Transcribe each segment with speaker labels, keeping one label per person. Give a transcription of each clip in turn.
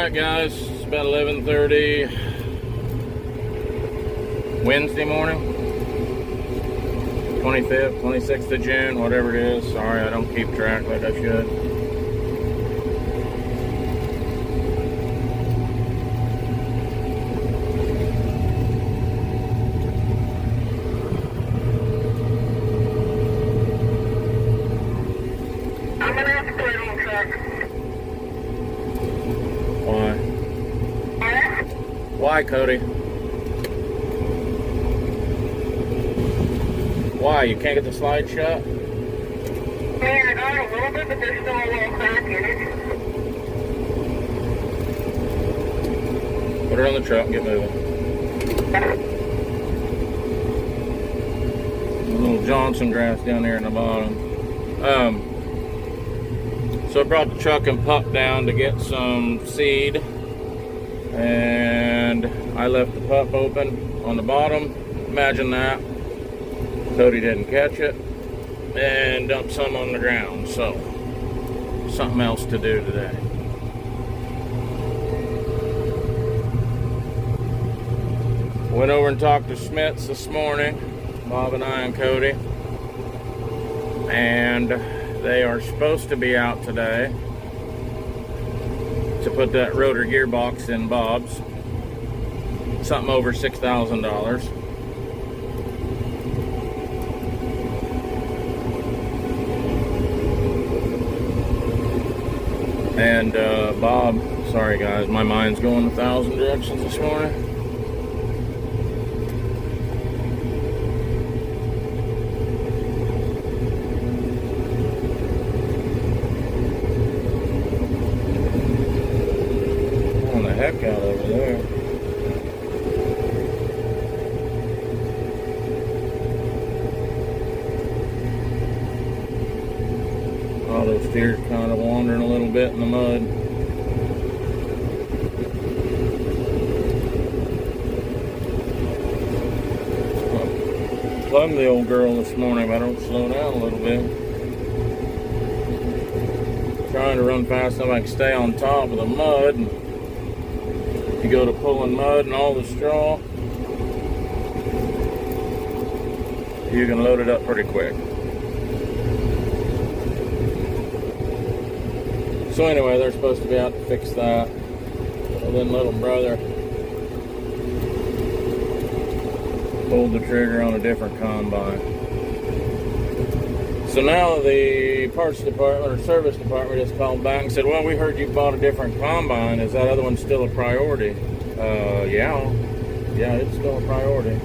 Speaker 1: Alright guys, it's about 11:30 Wednesday morning, 25th, 26th of June, whatever it is. Sorry, I don't keep track like I should.
Speaker 2: I'm gonna have to put it on truck.
Speaker 1: Why? Why, Cody? Why? You can't get the slide shut?
Speaker 2: Yeah, I got a little bit, but there's still a little crack in it.
Speaker 1: Put it on the truck and get moving. A little Johnson grass down there in the bottom. So I brought the truck and pup down to get some seed, and I left the pup open on the bottom. Imagine that. Cody didn't catch it and dumped some on the ground. So something else to do today. Went over and talked to Schmitz this morning, Bob and I and Cody, and they are supposed to be out today to put that rotor gearbox in Bob's. Something over $6,000. And Bob, sorry guys, my mind's going 1,000 directions this morning. Heck out over there. All those steers kind of wandering a little bit in the mud. Plumbed the old girl this morning, but I don't slow down a little bit. Trying to run fast enough I can stay on top of the mud. And you go to pulling mud and all the straw, you can load it up pretty quick. So anyway, they're supposed to be out to fix that. And then little brother pulled the trigger on a different combine. So now the parts department or service department just called back and said, well, we heard you bought a different combine. Is that other one still a priority? Yeah, it's still a priority.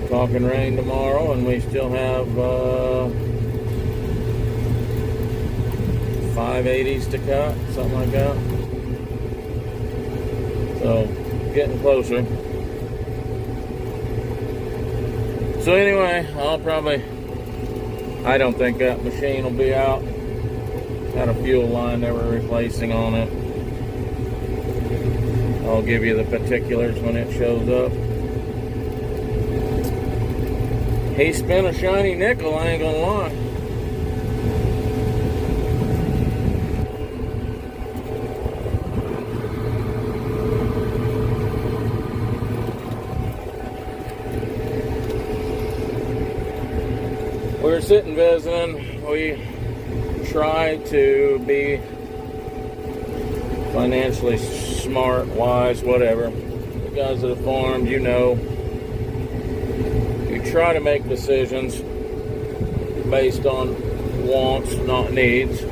Speaker 1: Talking rain tomorrow, and we still have 580s to cut, something like that. So, getting closer. So anyway, I don't think that machine will be out. Had a fuel line they were replacing on it. I'll give you the particulars when it shows up. He spent a shiny nickel, I ain't gonna lie. We were sitting visiting. We try to be financially smart, wise, whatever. The guys that have farmed, you know, you try to make decisions based on wants, not needs.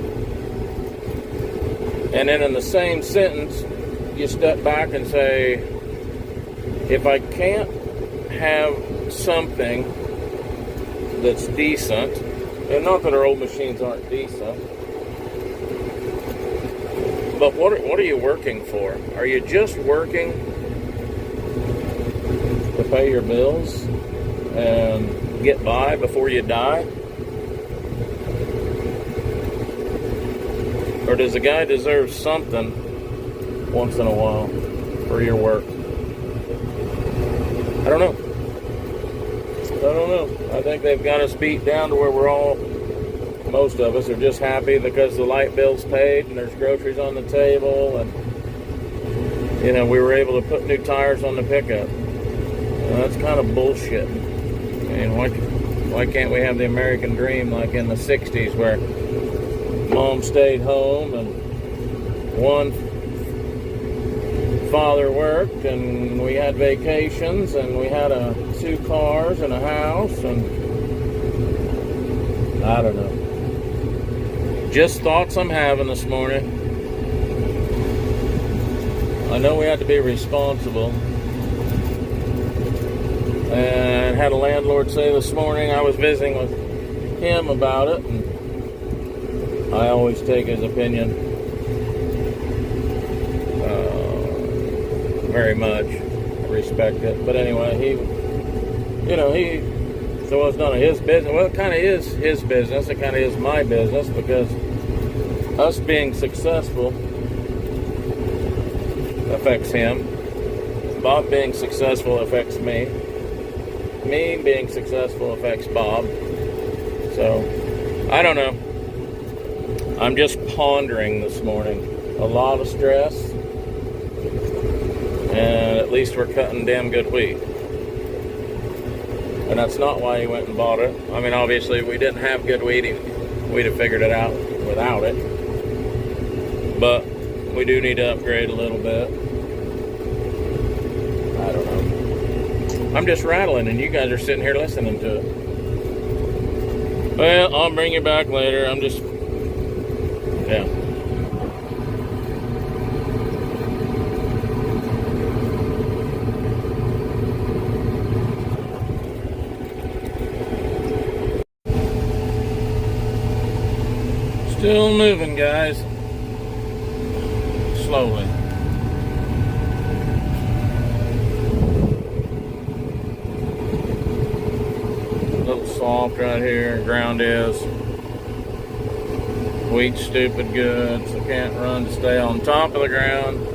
Speaker 1: And then in the same sentence, you step back and say, if I can't have something that's decent, and not that our old machines aren't decent, but what are you working for? Are you just working to pay your bills and get by before you die? Or does a guy deserve something once in a while for your work? I don't know. I think they've got us beat down to where we're all most of us are just happy because the light bill's paid and there's groceries on the table, and you know, we were able to put new tires on the pickup. That's kind of bullshit. I mean, why can't we have the American dream like in the 60s, where mom stayed home and one father worked and we had vacations and we had 2 cars and a house, and I don't know. Just thoughts I'm having this morning. I know we had to be responsible. And had a landlord say this morning, I was visiting with him about it, and I always take his opinion very much. Respect it. But anyway, so it's none of his business. Well, it kind of is his business. It kind of is my business, because us being successful affects him. Bob being successful affects me. Me being successful affects Bob. So, I don't know. I'm just pondering this morning. A lot of stress. And at least we're cutting damn good wheat. And that's not why he went and bought it. I mean, obviously, if we didn't have good wheat, we'd have figured it out without it. But we do need to upgrade a little bit. I don't know. I'm just rattling, and you guys are sitting here listening to it. Well, I'll bring you back later. Yeah. Still moving, guys. Slowly. A little soft right here. Ground is. Wheat's stupid good, so can't run to stay on top of the ground.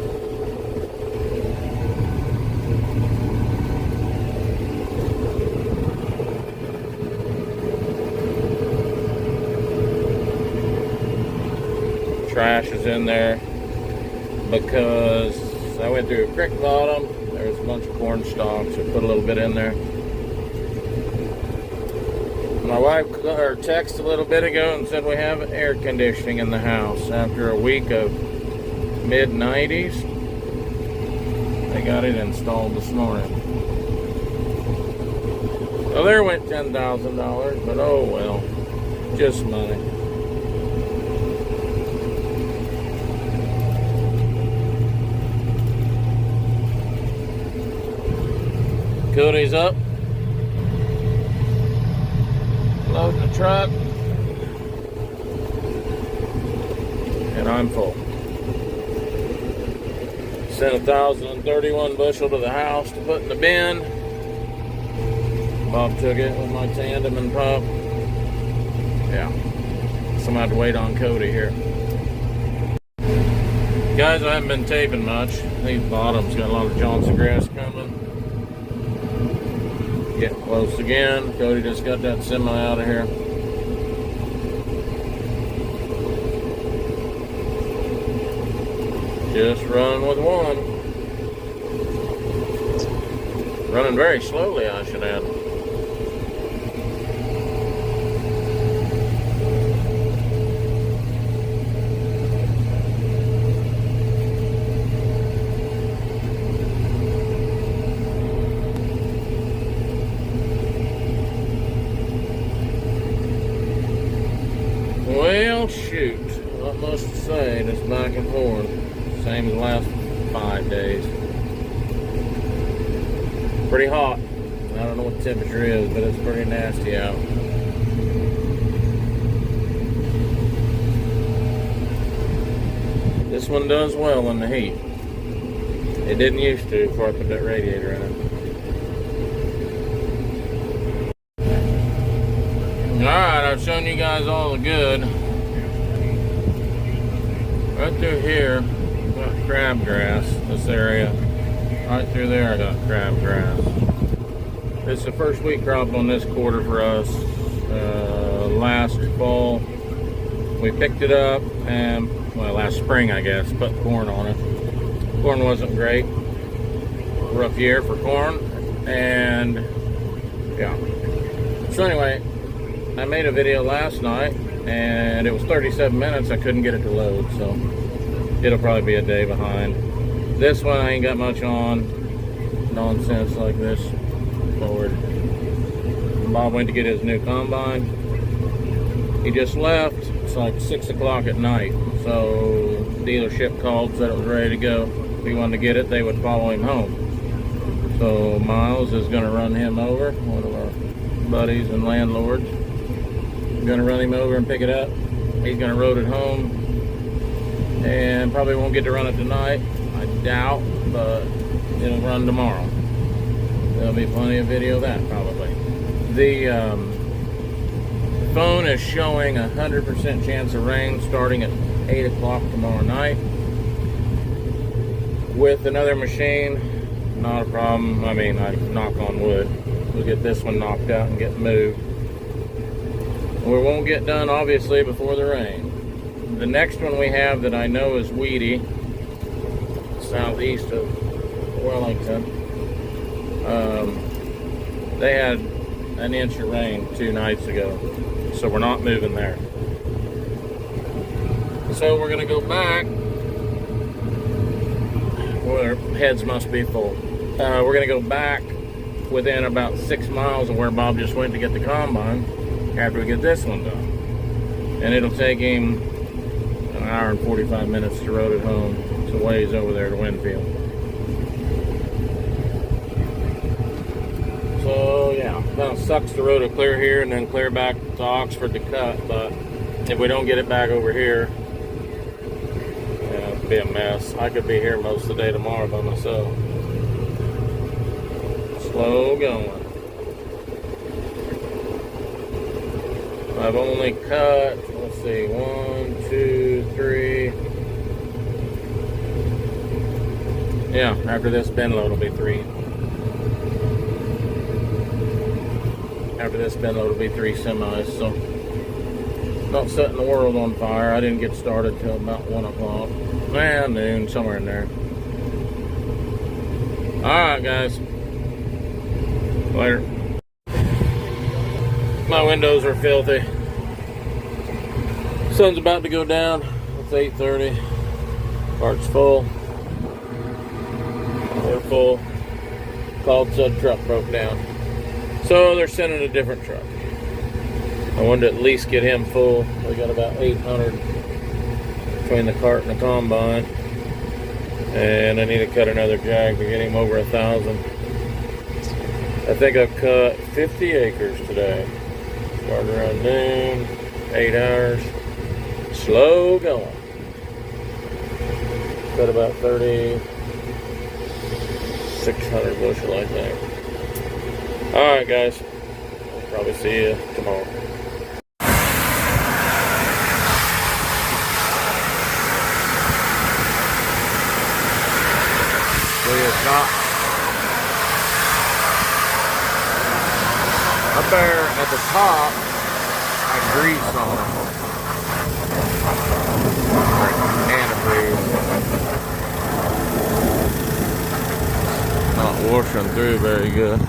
Speaker 1: Trash is in there because I went through a creek bottom. There was a bunch of corn stalks. I put a little bit in there. My wife texted a little bit ago and said we have air conditioning in the house after a week of mid-90s. They got it installed this morning. Well, there went $10,000, but oh well, just money. Cody's up, loading the truck, and I'm full. Sent 1,031 bushel to the house to put in the bin. Bob took it with my tandem and pup. Yeah, so I'm gonna have to wait on Cody here. Guys, I haven't been taping much. These bottoms got a lot of Johnson grass coming. Getting close again. Cody just got that semi out of here. Just running with one. Running very slowly, I should add. Well, shoot. Not much to say. Just back and forth. Same as the last 5 days. Pretty hot. I don't know what the temperature is, but it's pretty nasty out. This one does well in the heat. It didn't used to before I put that radiator in it. Alright, I've shown you guys all the good. Right through here, I've got crabgrass, this area. Right through there I got crabgrass. It's the first wheat crop on this quarter for us. Last fall, we picked it up and, well, last spring, I guess, put corn on it. Corn wasn't great. Rough year for corn. And, yeah. So anyway, I made a video last night, and it was 37 minutes. I couldn't get it to load, so it'll probably be a day behind. This one I ain't got much on. Nonsense like this. Forward. Bob went to get his new combine. He just left. It's like 6 o'clock at night. So dealership called, said it was ready to go. If he wanted to get it, they would follow him home. So Miles is going to run him over, one of our buddies and landlords. Going to run him over and pick it up. He's going to road it home. And probably won't get to run it tonight. I doubt, but it'll run tomorrow. There'll be plenty of video of that, probably. The phone is showing 100% chance of rain starting at 8 o'clock tomorrow night. With another machine, not a problem. I mean, I knock on wood. We'll get this one knocked out and get moved. We won't get done, obviously, before the rain. The next one we have that I know is weedy, southeast of Wellington. They had an inch of rain 2 nights ago, so we're not moving there. So we're gonna go back. Well, their heads must be full. We're gonna go back within about 6 miles of where Bob just went to get the combine after we get this one done. And it'll take him an hour and 45 minutes to road it home. It's a ways over there to Winfield. So yeah, kind of sucks to road it clear here and then clear back to Oxford to cut, but if we don't get it back over here, yeah, it'll be a mess. I could be here most of the day tomorrow by myself. Slow going. I've only cut, let's see, 1, 2, 3. Yeah, after this bin load will be 3. After this bin load will be 3 semis, so not setting the world on fire. I didn't get started till about 1 o'clock. Noon, somewhere in there. Alright, guys. Later. My windows are filthy. Sun's about to go down. It's 8:30. Cart's full. We're full. Called, said truck broke down. So they're sending a different truck. I wanted to at least get him full. We got about 800 between the cart and the combine. And I need to cut another jag to get him over 1,000. I think I've cut 50 acres today. Started around noon, 8 hours. Slow going. Cut about 3,600 bushel, I think. Alright, guys. I'll probably see you tomorrow. See, it's not up there at the top. I grease on it. Antifreeze. Not washing through very good.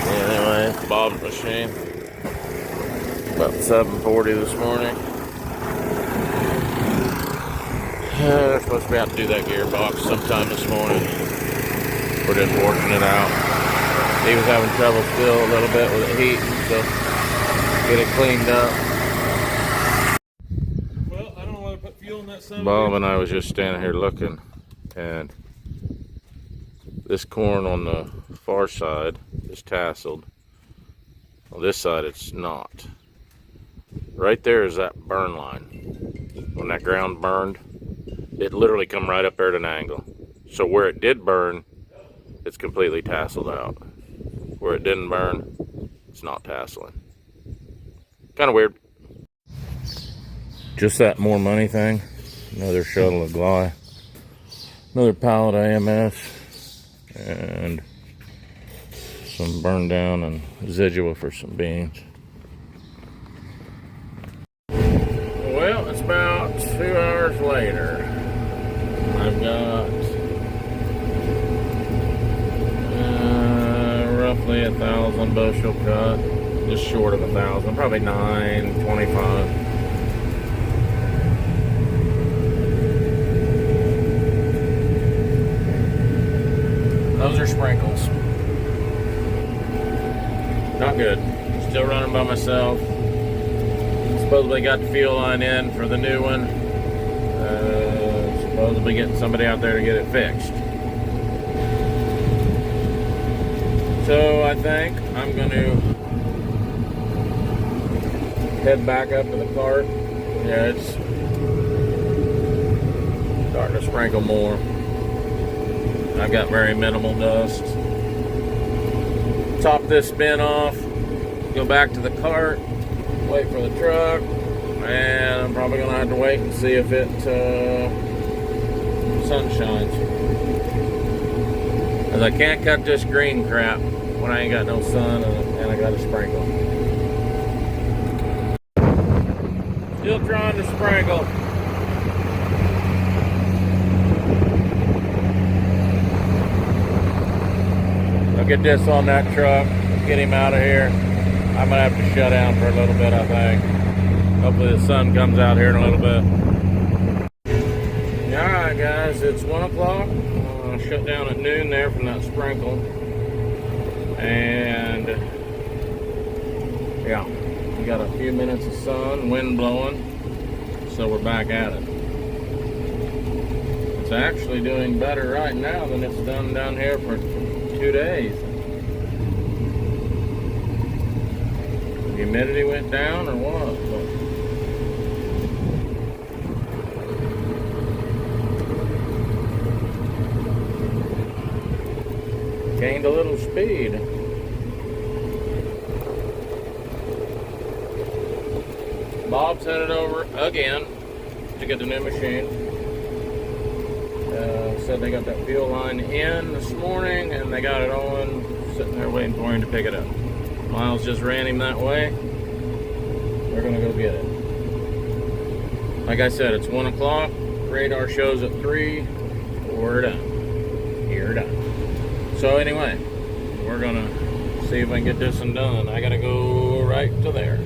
Speaker 1: Anyway, Bob's machine. About 7:40 this morning. They're supposed to be out to do that gearbox sometime this morning. We're just working it out. He was having trouble still a little bit with the heat, so get it cleaned up.
Speaker 3: Well, I don't know whether to put fuel in that sun.
Speaker 1: Bob and I was just standing here looking, and this corn on the far side is tasseled. On this side it's not. Right there is that burn line. When that ground burned, it literally come right up there at an angle. So where it did burn, it's completely tasseled out. Where it didn't burn, it's not tasseling. Kind of weird. Just that more money thing. Another shuttle of Gly. Another pallet of AMS. And some burn down and residual for some beans. 1,000 bushel cut, just short of 1,000, probably 925. Those are sprinkles. Not good. Still running by myself. Supposedly got the fuel line in for the new one. Supposedly getting somebody out there to get it fixed. So I think I'm going to head back up to the cart. Yeah, it's starting to sprinkle more. I've got very minimal dust. Top this spin off, go back to the cart, wait for the truck, and I'm probably going to have to wait and see if it sun shines. As I can't cut this green crap when I ain't got no sun and I got to sprinkle. Still trying to sprinkle. I'll get this on that truck, get him out of here. I'm gonna have to shut down for a little bit, I think. Hopefully the sun comes out here in a little bit. Alright guys, it's 1 o'clock. Shut down at noon there from that sprinkle. And yeah, we got a few minutes of sun, wind blowing, so we're back at it. It's actually doing better right now than it's done down here for 2 days. Humidity went down or what? Gained a little speed. Bob's headed over again to get the new machine. Said they got that fuel line in this morning and they got it on, sitting there waiting for him to pick it up. Miles just ran him that way. We're gonna go get it. Like I said, it's 1 o'clock. Radar shows at 3. We're done. You're done. So anyway, we're gonna see if I can get this one done. I gotta go right to there.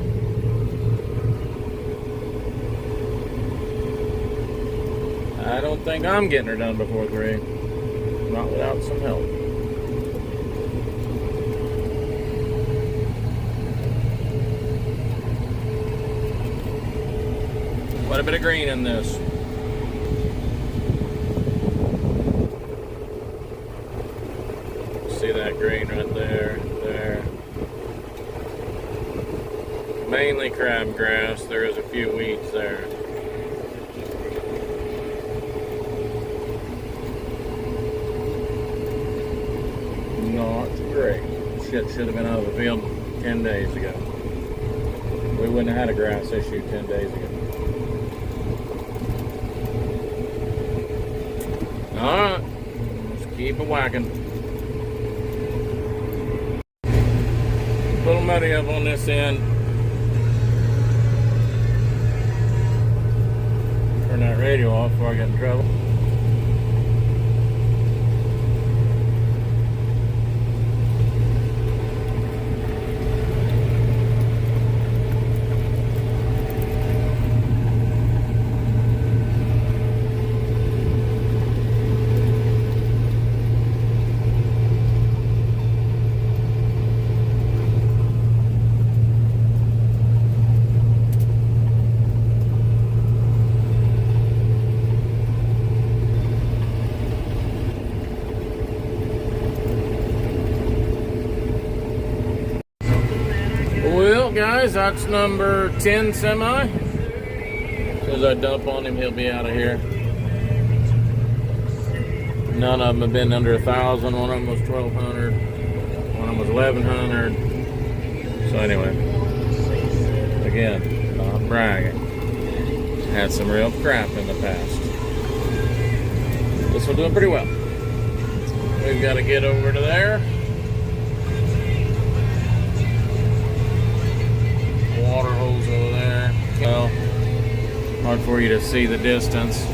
Speaker 1: I don't think I'm getting her done before 3. Not without some help. Quite a bit of green in this. See that green right there, there. Mainly crabgrass. There is a few weeds there. Not great. Shit should have been out of the field 10 days ago. We wouldn't have had a grass issue 10 days ago. Alright, let's keep it whacking. A little muddy up on this end. Turn that radio off before I get in trouble. Guys, that's number 10 semi. As soon as I dump on him, he'll be out of here. None of them have been under 1,000. One of them was 1,200. One of them was 1,100. So anyway, again, not bragging. Had some real crap in the past. This one's doing pretty well. We've got to get over to there. Water holes over there. Well, hard for you to see the distance,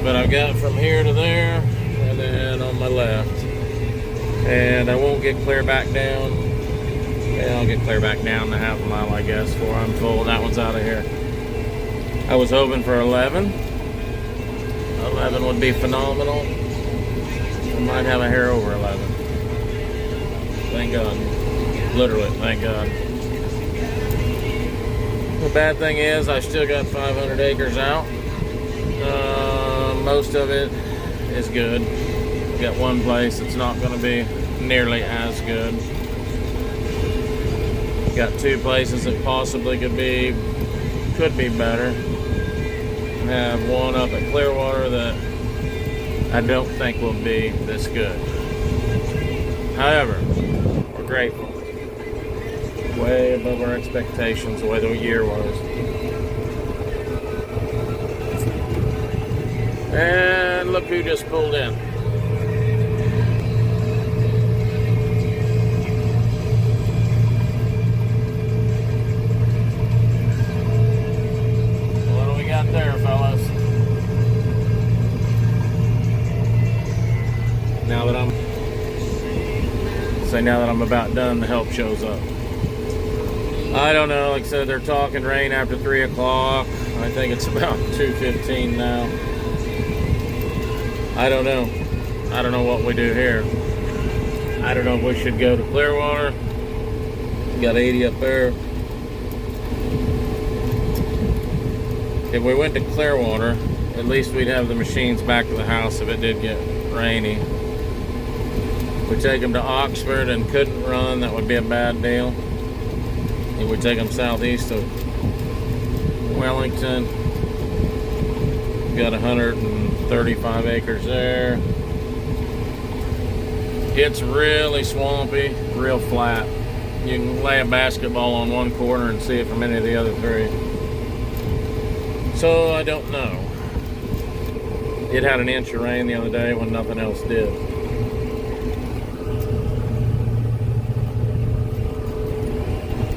Speaker 1: but I've got from here to there and then on my left, and I won't get clear back down Yeah, I'll get clear back down to half a mile, I guess, before I'm full. That one's out of here. I was hoping for 11. 11 would be phenomenal. I might have a hair over 11. Thank God. Literally, thank God. The bad thing is I still got 500 acres out. Most of it is good. Got one place that's not going to be nearly as good. Got two places that possibly could be better. Have one up at Clearwater that I don't think will be this good. However, we're grateful. Way above our expectations the way the year was. And look who just pulled in. What do we got there, fellas? Now that I'm about done, the help shows up. I don't know, like I said, they're talking rain after 3 o'clock. I think it's about 2:15 now. I don't know. I don't know what we do here. I don't know if we should go to Clearwater. Got 80 up there. If we went to Clearwater, at least we'd have the machines back to the house if it did get rainy. If we take them to Oxford and couldn't run, that would be a bad deal. If we take them southeast of Wellington, got 135 acres there. It's really swampy, real flat. You can lay a basketball on one corner and see it from any of the other three. So I don't know. It had an inch of rain the other day when nothing else did.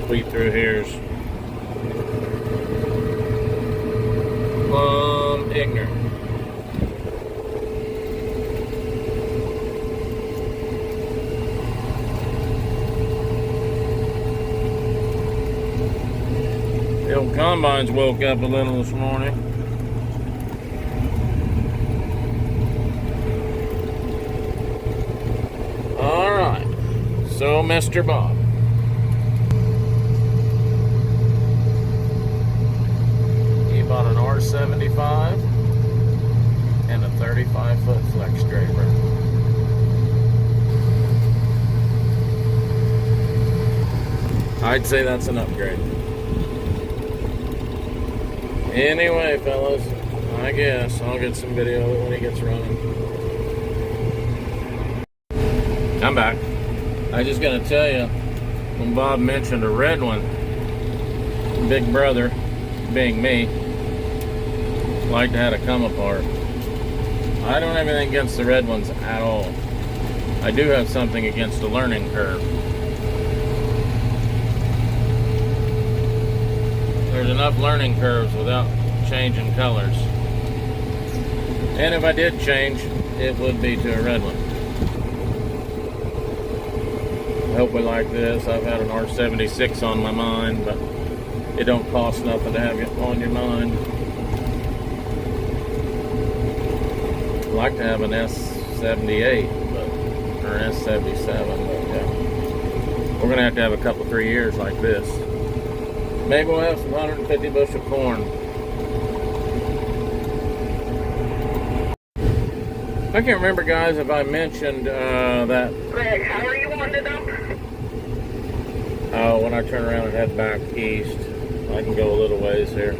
Speaker 1: Wheat through here's ignorant. The old combines woke up a little this morning. All right, so Mr. Bob. Bought an R75 and a 35-foot flex draper. I'd say that's an upgrade. Anyway, fellas, I guess I'll get some video of it when he gets running. I'm back. I just gotta tell you, when Bob mentioned a red one, Big Brother, being me, like to have it come apart. I don't have anything against the red ones at all. I do have something against the learning curve. There's enough learning curves without changing colors. And if I did change, it would be to a red one. I hope we like this. I've had an R76 on my mind, but it don't cost nothing to have it on your mind. I'd like to have an S78, or an S77, but yeah. We're gonna have to have a couple, 3 years like this. Maybe we'll have some 150 bushel corn. I can't remember, guys, if I mentioned that.
Speaker 2: Greg, how are you wanting to dump?
Speaker 1: Oh, when I turn around and head back east, I can go a little ways here.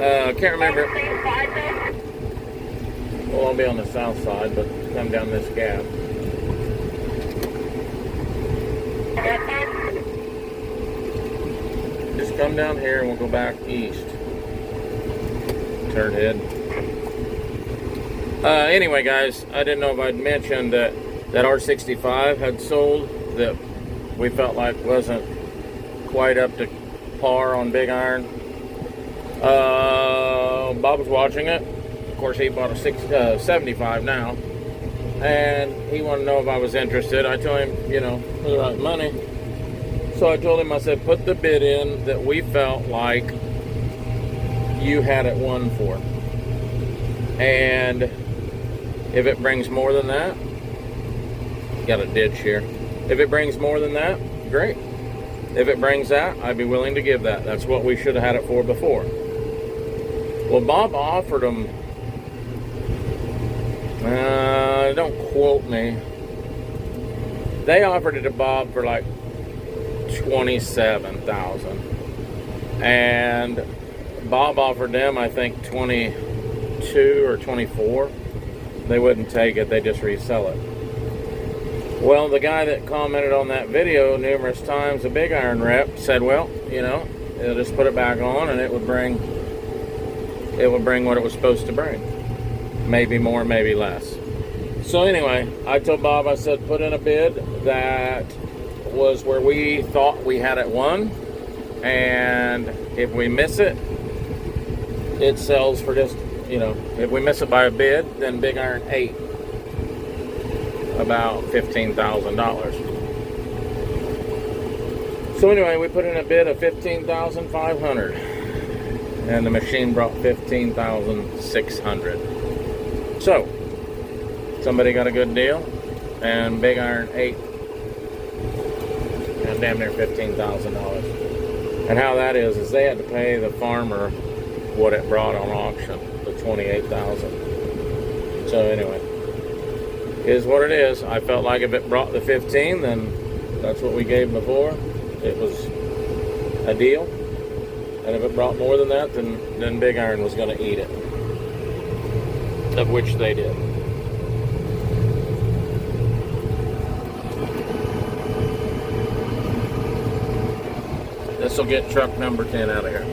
Speaker 1: I can't remember. Well, I'll be on the south side, but come down this gap. Just come down here and we'll go back east. Turn head. Anyway, guys, I didn't know if I'd mentioned that R65 had sold that we felt like wasn't quite up to par on Big Iron. Bob was watching it. Of course, he bought a 75 now. and he wanted to know if I was interested. I told him, you know, for the right money. So I told him, I said, put the bid in that we felt like you had it won for. And if it brings more than that, got a ditch here. If it brings more than that, great. If it brings that, I'd be willing to give that. That's what we should have had it for before. Well, Bob offered them, don't quote me, they offered it to Bob for like $27,000, and Bob offered them, I think, 22 or 24. They wouldn't take it, they just resell it. Well, the guy that commented on that video numerous times, the big iron rep, said, well, you know, they'll just put it back on and it would bring what it was supposed to bring. Maybe more, maybe less. So anyway, I told Bob, I said, put in a bid that was where we thought we had it won, and if we miss it, it sells for just, you know, if we miss it by a bid, then Big Iron ate about $15,000. So anyway, we put in a bid of $15,500, and the machine brought $15,600. So somebody got a good deal, and Big Iron ate damn near $15,000. And how that is they had to pay the farmer what it brought on auction, the $28,000. So anyway, is what it is. I felt like if it brought the 15, then that's what we gave before. It was a deal. And if it brought more than that, then Big Iron was going to eat it. Of which they did. This will get truck number 10 out of here.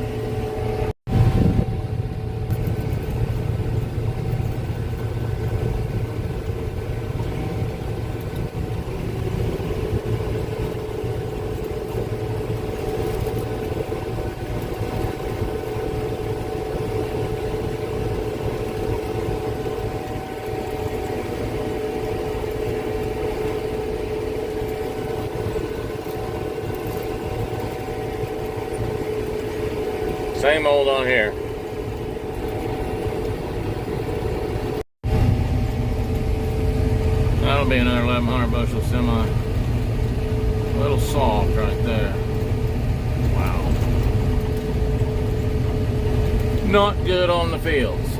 Speaker 1: Same old on here. That'll be another 1,100 bushel semi. A little soft right there. Wow. Not good on the fields.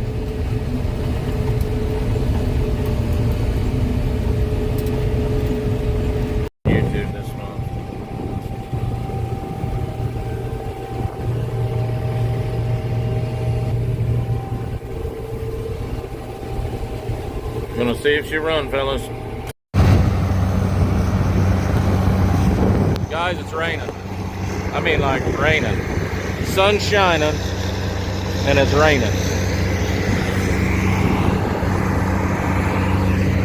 Speaker 1: YouTube this month. Gonna see if she run, fellas. Guys, it's raining. I mean, like raining. Sun's shining and it's raining.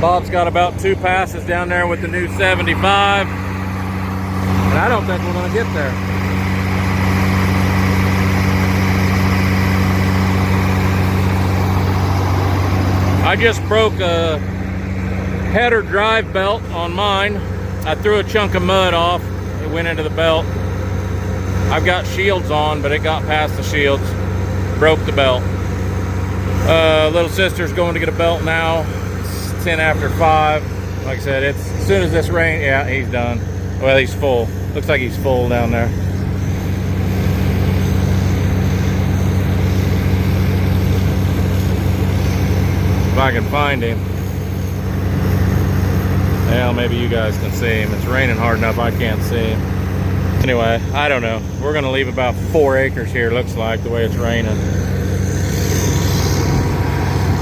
Speaker 1: Bob's got about 2 passes down there with the new 75, and I don't think we're gonna get there. I just broke a header drive belt on mine. I threw a chunk of mud off. It went into the belt. I've got shields on, but it got past the shields. Broke the belt. Little sister's going to get a belt now. It's 10 after 5. Like I said, it's as soon as this rain, yeah, he's done. Well, he's full. Looks like he's full down there. If I can find him. Well, maybe you guys can see him. It's raining hard enough I can't see him. Anyway, I don't know. We're gonna leave about 4 acres here, looks like, the way it's raining.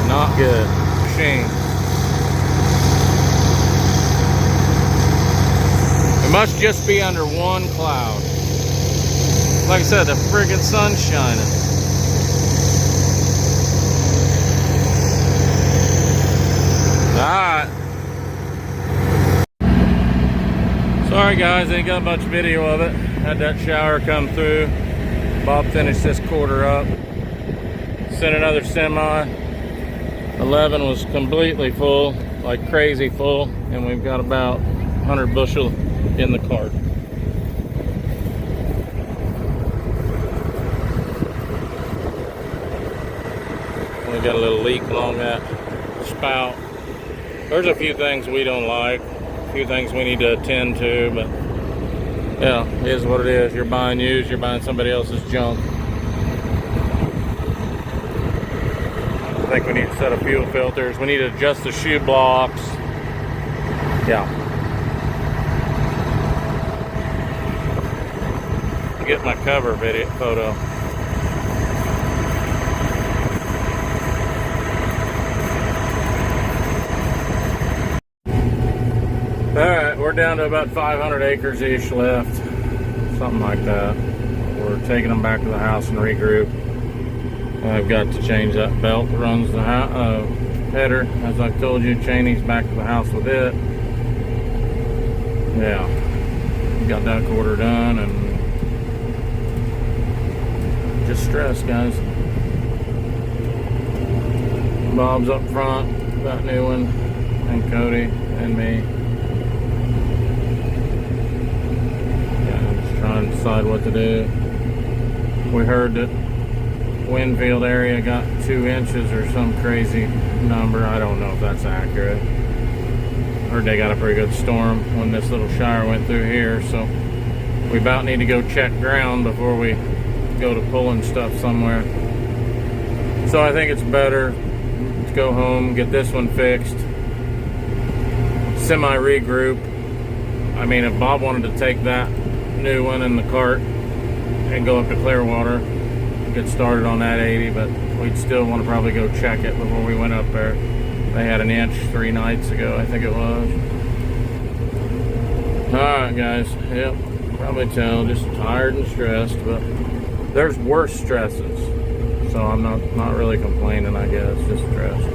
Speaker 1: Not good. Shame. It must just be under one cloud. Like I said, the friggin' sun's shining. Alright. Sorry guys, ain't got much video of it. Had that shower come through. Bob finished this quarter up. Sent another semi. 11 was completely full. like crazy full, and we've got about 100 bushel in the cart. We got a little leak along that spout. There's a few things we don't like, a few things we need to attend to, but yeah, it is what it is. You're buying used, you're buying somebody else's junk. I think we need a set of fuel filters. We need to adjust the shoe blocks. Yeah. Get my cover video photo. Alright, we're down to about 500 acres each left. Something like that. We're taking them back to the house and regroup. I've got to change that belt that runs the header. As I told you, Cheney's back to the house with it. Yeah. Got that quarter done and just stressed, guys. Bob's up front, that new one, and Cody and me. Trying to decide what to do. We heard that Winfield area got 2 inches or some crazy number. I don't know if that's accurate. Heard they got a pretty good storm when this little shower went through here, so we about need to go check ground before we go to pulling stuff somewhere. So I think it's better to go home, get this one fixed, semi-regroup. I mean, if Bob wanted to take that new one in the cart and go up to Clearwater, get started on that 80, but we'd still want to probably go check it before we went up there. They had an inch 3 nights ago, I think it was. Alright guys, yep, probably tell, just tired and stressed, but there's worse stresses, so I'm not really complaining, I guess, just stressed.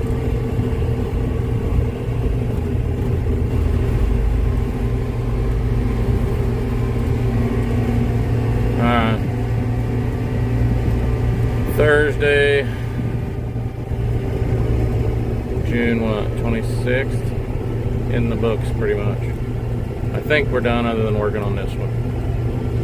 Speaker 1: Thursday, June what, 26th, in the books pretty much. I think we're done other than working on this one.